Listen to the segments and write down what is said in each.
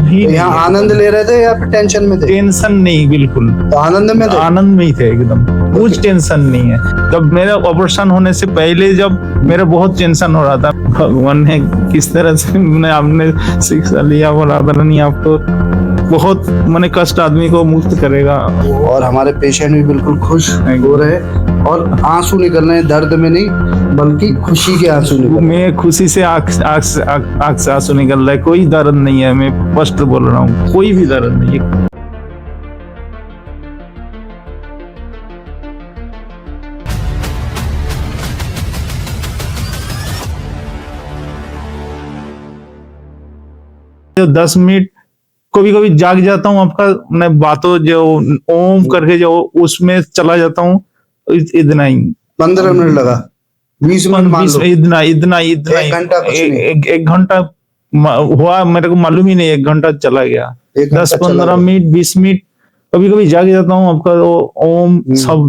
भी तो यहाँ आनंद ले रहे थे या फिर टेंशन में थे? टेंशन नहीं, बिल्कुल तो आनंद में थे? आनंद में ही थे एकदम, कुछ टेंशन नहीं है। जब मेरा ऑपरेशन होने से पहले जब मेरा बहुत टेंशन हो रहा था, भगवान ने किस तरह से आपने शिक्षा लिया, बोला नहीं आपको बहुत मैंने कष्ट आदमी को मुक्त करेगा। और हमारे पेशेंट भी बिल्कुल खुश हो रहे हैं और आंसू निकल रहे हैं, दर्द में नहीं बल्कि खुशी के आंसू निकल रहे हैं। मैं खुशी से आँख से आंसू निकल रहा है, कोई दर्द नहीं है, मैं स्पष्ट बोल रहा हूँ, कोई भी दर्द नहीं है। जो 10 मिनट कभी कभी जाग जाता हूँ, आपका मैं बातों जो ओम करके जो उसमें चला जाता हूँ, इतना ही 15 मिनट लगा, 20 मिनट मान लो, इतना इतना इतना एक घंटा कुछ नहीं। एक घंटा हुआ, मेरे को मालूम ही नहीं, एक घंटा चला गया। 10-15 मिनट 20 मिनट कभी कभी जाग जाता हूँ, आपका वो ओम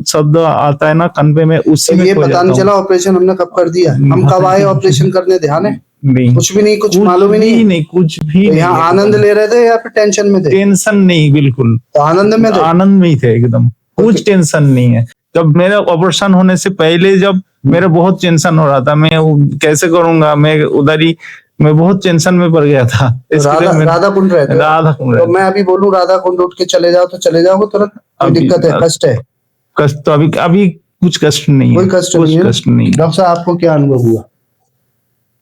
शब्द आता है ना कान पे, मैं उसी में ये खो पता जाता नहीं हूँ। चला ऑपरेशन हमने कब कर दिया, हम कब आए ऑपरेशन करने, ध्यान है? नहीं, कुछ भी नहीं, कुछ मालूम ही नहीं। कुछ भी तो नहीं। यहाँ आनंद ले रहे थे या फिर टेंशन में थे? टेंशन नहीं, बिल्कुल तो आनंद में थे? आनंद में ही थे एकदम, कुछ टेंशन नहीं है। जब मेरा ऑपरेशन होने से पहले जब मेरा बहुत टेंशन हो रहा था, मैं कैसे करूंगा, मैं उधर ही मैं बहुत टेंशन में पड़ गया था। राधा कुंड रहते हो? राधा कुंड। तो मैं अभी बोलूं राधा कुंड उठ के चले जाओ तो चले जाओगे तुरंत? कोई दिक्कत है, कष्ट है? कष्ट तो अभी कुछ कष्ट नहीं है, कोई कष्ट नहीं है। कष्ट नहीं। डॉक्टर साहब आपको क्या अनुभव हुआ?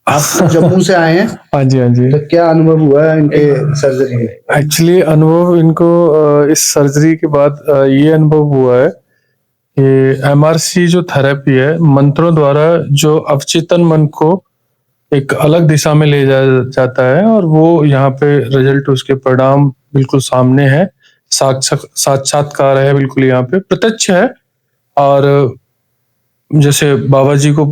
आप जम्मू से आए हैं? हाँ जी, हाँ जी। तो क्या अनुभव हुआ है इनके सर्जरी में? एक्चुअली अनुभव इनको इस सर्जरी के बाद ये अनुभव हुआ है कि एमआरसी जो थेरेपी है, मंत्रों द्वारा जो अवचेतन मन को एक अलग दिशा में ले जाता है, और वो यहाँ पे रिजल्ट, उसके परिणाम बिल्कुल सामने है, साक्षात्कार है, बिल्कुल यहाँ पे प्रत्यक्ष है। और जैसे बाबा जी को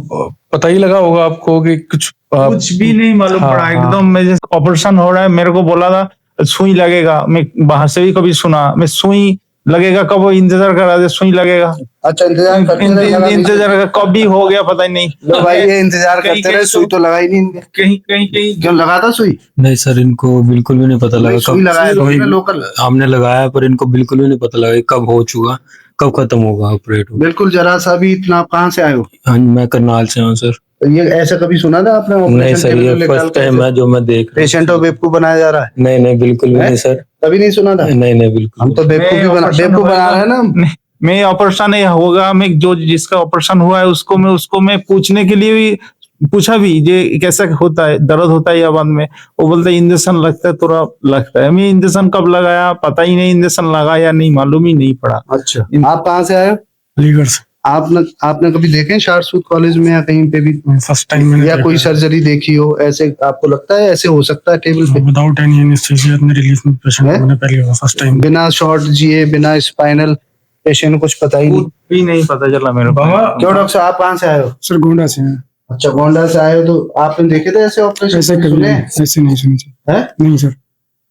पता ही लगा होगा आपको कि कुछ भी नहीं मालूम पड़ा एकदम। मैं जैसे ऑपरेशन हो रहा है, मेरे को बोला था सुई लगेगा, मैं बाहर से भी कभी सुना, मैं सुई लगेगा कब, वो इंतजार कर रहा था सुई लगेगा। अच्छा, इंतजार कब भी हो गया पता ही नहीं। तो भाई ये इंतजार करते रहे, सुई तो लगा ही नहीं। कहीं क्यों लगा था सुई? नहीं सर, इनको बिल्कुल भी नहीं पता लगा सुई लगाया लोकल हमने लगाया, पर इनको बिल्कुल भी नहीं पता लगा कब हो चुका, कब खत्म होगा ऑपरेट। बिल्कुल जरा सा भी इतना। आप कहाँ से आए हो? हाँ, मैं करनाल से हूँ सर। तो ये ऐसा कभी सुना था आपने? नहीं सर, ये फर्स्ट टाइम है जो मैं देख रहा हूँ। पेशेंट को बेवकूफ बनाया जा रहा है? नहीं बिल्कुल भी नहीं सर, कभी नहीं सुना था? नहीं बिल्कुल। हम तो बेवकूफ बना रहे हैं ना। मैं ऑपरेशन होगा, मैं जो जिसका ऑपरेशन हुआ है उसको मैं पूछने के लिए भी पूछा भी, ये कैसा होता है, दर्द होता है या बाद में? वो बोलता है इंजेक्शन लगता है, थोड़ा लगता है। मैं इंजेक्शन कब लगाया पता ही नहीं, इंजेक्शन लगाया नहीं मालूम ही नहीं पड़ा। अच्छा, आप कहाँ से आए हो? अलीगढ़ से। आपने कभी देखे शारसूद कॉलेज में या कहीं पे भी फर्स्ट टाइम मैंने या कोई सर्जरी देखी हो? ऐसे आपको लगता है ऐसे हो सकता है टेबल पे विदाउट एनी एनेस्थीसिया अपने रिलीफ में पेशेंट को मैंने पहली बार फर्स्ट टाइम, बिना शॉट जिए, बिना स्पाइनल, पेशेंट को कुछ पता ही नहीं पता चला मेरे को। क्यों डॉक्टर साहब, आप कहाँ से आए हो? सर गोंडा से हैं। अच्छा, गोंडा से आए हो, तो आपने देखे थे ऐसे ऑपरेशन? ऐसे सुने? ऐसे नहीं सुने हैं? नहीं सर।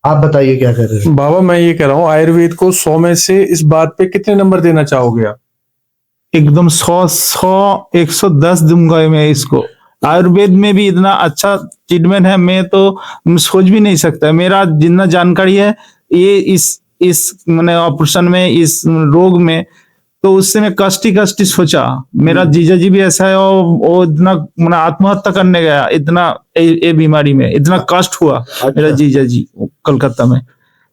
आप बताइए क्या कर रहे हैं? बाबा मैं ये कह रहा हूँ, आयुर्वेद को 100 में से इस बात पे कितने नंबर देना चाहोगे आप? एकदम 110 दूंगा मैं इसको। आयुर्वेद में भी इतना अच्छा ट्रीटमेंट है, मैं तो सोच भी नहीं सकता। मेरा जितना जानकारी है ये इस मैंने ऑपरेशन में, इस रोग में, तो उससे मैं कष्ट ही सोचा। मेरा जीजा जी भी ऐसा है, और वो इतना मैंने आत्महत्या करने गया, इतना ये बीमारी में इतना कष्ट हुआ। मेरा जीजा जी कलकत्ता में,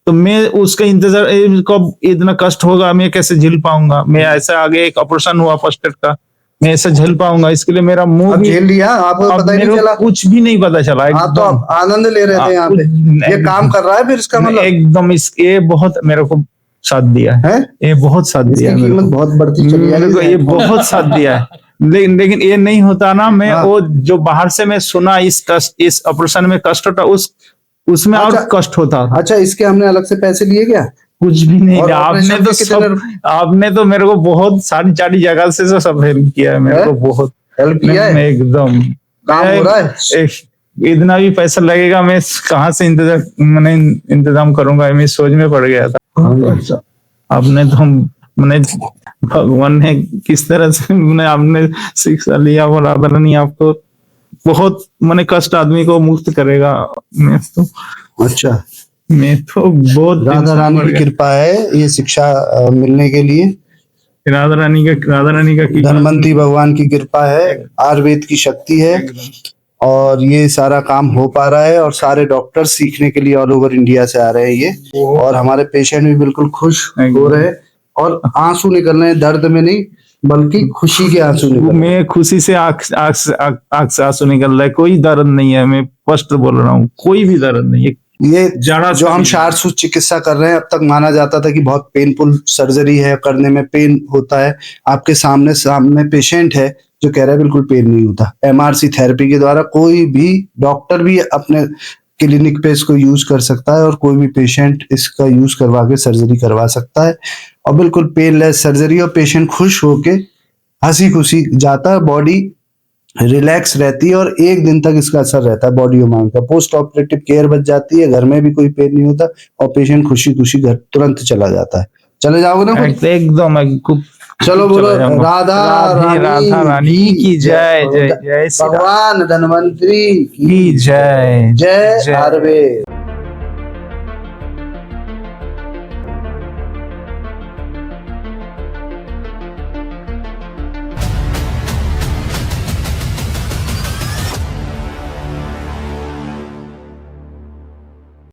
तो मैं उसका इंतजार, कब इतना कष्ट होगा, मैं कैसे झेल पाऊंगा? मैं ऐसा आगे एक ऑपरेशन हुआ फर्स्ट एड का, मैं ऐसा झेल पाऊंगा? इसके लिए मेरा मुंह भी झेल लिया, आपको पता ही नहीं चला? कुछ भी नहीं पता चला। आप तो आनंद ले रहे थे यहाँ पे, ये काम कर रहा है फिर इसका मतलब? एकदम ये बहुत मेरे को साथ दिया है, ये बहुत साथ दिया है, कीमत बहुत बढ़ती चली है, ये बहुत साथ दिया है। लेकिन ये नहीं होता ना, मैं वो जो बाहर से मैं सुना इस ऑपरेशन में कष्ट होता, उसमें और कष्ट होता। अच्छा, इसके हमने अलग से पैसे लिए क्या? कुछ भी नहीं। आपने तो मेरे को बहुत सारी जगह से सब हेल्प किया है, मेरे को बहुत हेल्प किया है। एकदम काम हो रहा है। इतना भी पैसा लगेगा, मैं कहाँ से इंतजाम करूंगा, मैं सोच में पड़ गया था। आपने तो मैंने भगवान ने किस तरह से आपने शिक्षा लिया, बोला नहीं आपको बहुत कष्ट आदमी को मुक्त करेगा। मैं तो अच्छा, मैं तो बहुत दिन राधा से रानी मर की गया। कृपा है ये शिक्षा मिलने के लिए। राधा रानी का की धनवंती भगवान की कृपा है, आयुर्वेद की शक्ति है और ये सारा काम हो पा रहा है और सारे डॉक्टर सीखने के लिए ऑल ओवर इंडिया से आ रहे हैं ये, और हमारे पेशेंट भी बिल्कुल खुश हो रहे हैं और आंसू निकल रहे हैं, दर्द में नहीं बल्कि खुशी के आंसू निकल रहे हैं। मैं खुशी से आंख से आंसू निकल रहा है, कोई दर्द नहीं है, मैं स्पष्ट बोल रहा हूँ, कोई भी दर्द नहीं है। ये जरा जो सा हम भी शारसूत चिकित्सा कर रहे हैं, अब तक माना जाता था कि बहुत पेनफुल सर्जरी है, करने में पेन होता है। आपके सामने पेशेंट है जो कह रहा है बिल्कुल पेन नहीं होता। एमआरसी थेरेपी के द्वारा कोई भी डॉक्टर भी अपने क्लिनिक पे इसको यूज कर सकता है और कोई भी पेशेंट इसका यूज करवा के सर्जरी करवा सकता है और बिल्कुल पेनलेस सर्जरी, और पेशेंट खुश होके हंसी खुशी जाता है, बॉडी रिलैक्स रहती है और एक दिन तक इसका असर रहता है बॉडी और माइंड का। पोस्ट ऑपरेटिव केयर बच जाती है, घर में भी कोई पेन नहीं होता और पेशेंट खुशी खुशी घर तुरंत चला जाता है। चले जाओगे ना खुद? एकदम खूब। चलो बोलो चला जाऊंगा। राधा राधा रानी की जय जय जय श्री राम भगवान धन्वंतरी की जय जय आयुर्वेद।